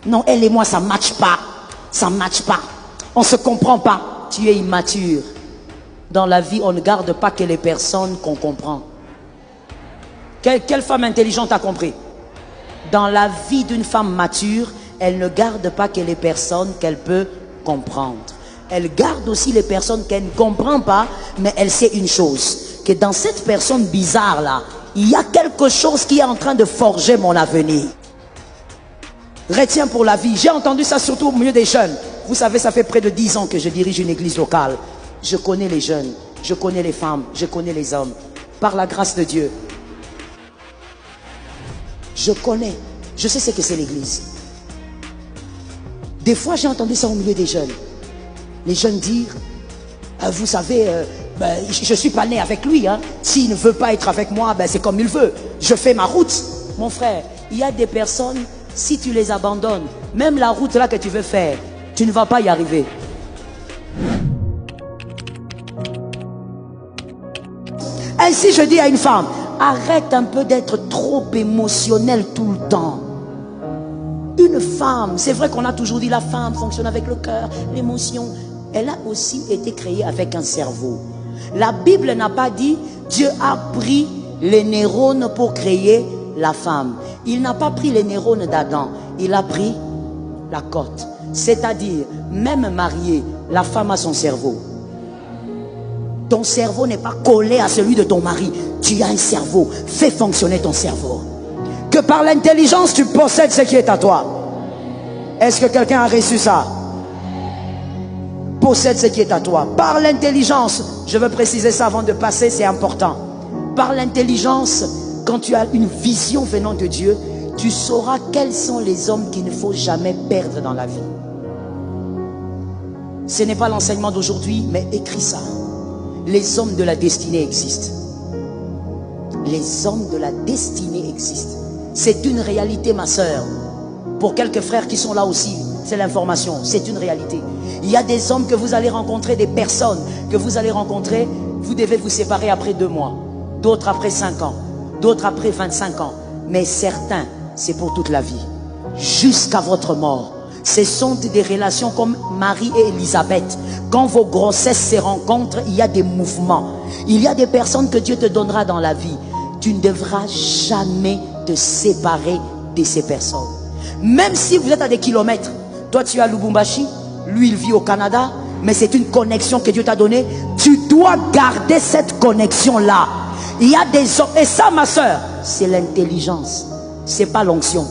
Non, elle et moi, ça ne matche pas. Ça ne matche pas. On ne se comprend pas. Tu es immature. Dans la vie, on ne garde pas que les personnes qu'on comprend. Quelle femme intelligente a compris? Dans la vie d'une femme mature, elle ne garde pas que les personnes qu'elle peut comprendre. Elle garde aussi les personnes qu'elle ne comprend pas, mais elle sait une chose, que dans cette personne bizarre-là, il y a quelque chose qui est en train de forger mon avenir. Retiens pour la vie. J'ai entendu ça surtout au milieu des jeunes. Vous savez, ça fait près de 10 ans que je dirige une église locale. Je connais les jeunes, je connais les femmes, je connais les hommes. Par la grâce de Dieu. Je connais, je sais ce que c'est l'église. Des fois, j'ai entendu ça au milieu des jeunes. Les jeunes dire, vous savez, je ne suis pas né avec lui. Hein. S'il ne veut pas être avec moi, c'est comme il veut. Je fais ma route. Mon frère, il y a des personnes, si tu les abandonnes, même la route là que tu veux faire, tu ne vas pas y arriver. Ainsi, je dis à une femme, arrête un peu d'être trop émotionnelle tout le temps. Une femme, c'est vrai qu'on a toujours dit la femme fonctionne avec le cœur, l'émotion. Elle a aussi été créée avec un cerveau. La Bible n'a pas dit Dieu a pris les neurones pour créer la femme. Il n'a pas pris les neurones d'Adam, il a pris la côte. C'est-à-dire, même mariée, la femme a son cerveau. Ton cerveau n'est pas collé à celui de ton mari. Tu as un cerveau. Fais fonctionner ton cerveau. Que par l'intelligence, tu possèdes ce qui est à toi. Est-ce que quelqu'un a reçu ça? Possède ce qui est à toi. Par l'intelligence, je veux préciser ça avant de passer, c'est important. Par l'intelligence, quand tu as une vision venant de Dieu, tu sauras quels sont les hommes qu'il ne faut jamais perdre dans la vie. Ce n'est pas l'enseignement d'aujourd'hui, mais écris ça. Les hommes de la destinée existent. Les hommes de la destinée existent. C'est une réalité, ma soeur. Pour quelques frères qui sont là aussi, c'est l'information, c'est une réalité. Il y a des hommes que vous allez rencontrer, des personnes que vous allez rencontrer, vous devez vous séparer après 2 mois, d'autres après 5 ans, d'autres après 25 ans. Mais certains, c'est pour toute la vie, jusqu'à votre mort. Ce sont des relations comme Marie et Élisabeth. Quand vos grossesses se rencontrent, il y a des mouvements. Il y a des personnes que Dieu te donnera dans la vie. Tu ne devras jamais te séparer de ces personnes. Même si vous êtes à des kilomètres. Toi, tu es à Lubumbashi. Lui, il vit au Canada. Mais c'est une connexion que Dieu t'a donnée. Tu dois garder cette connexion-là. Il y a des hommes. Et ça, ma soeur, c'est l'intelligence. Ce n'est pas l'onction.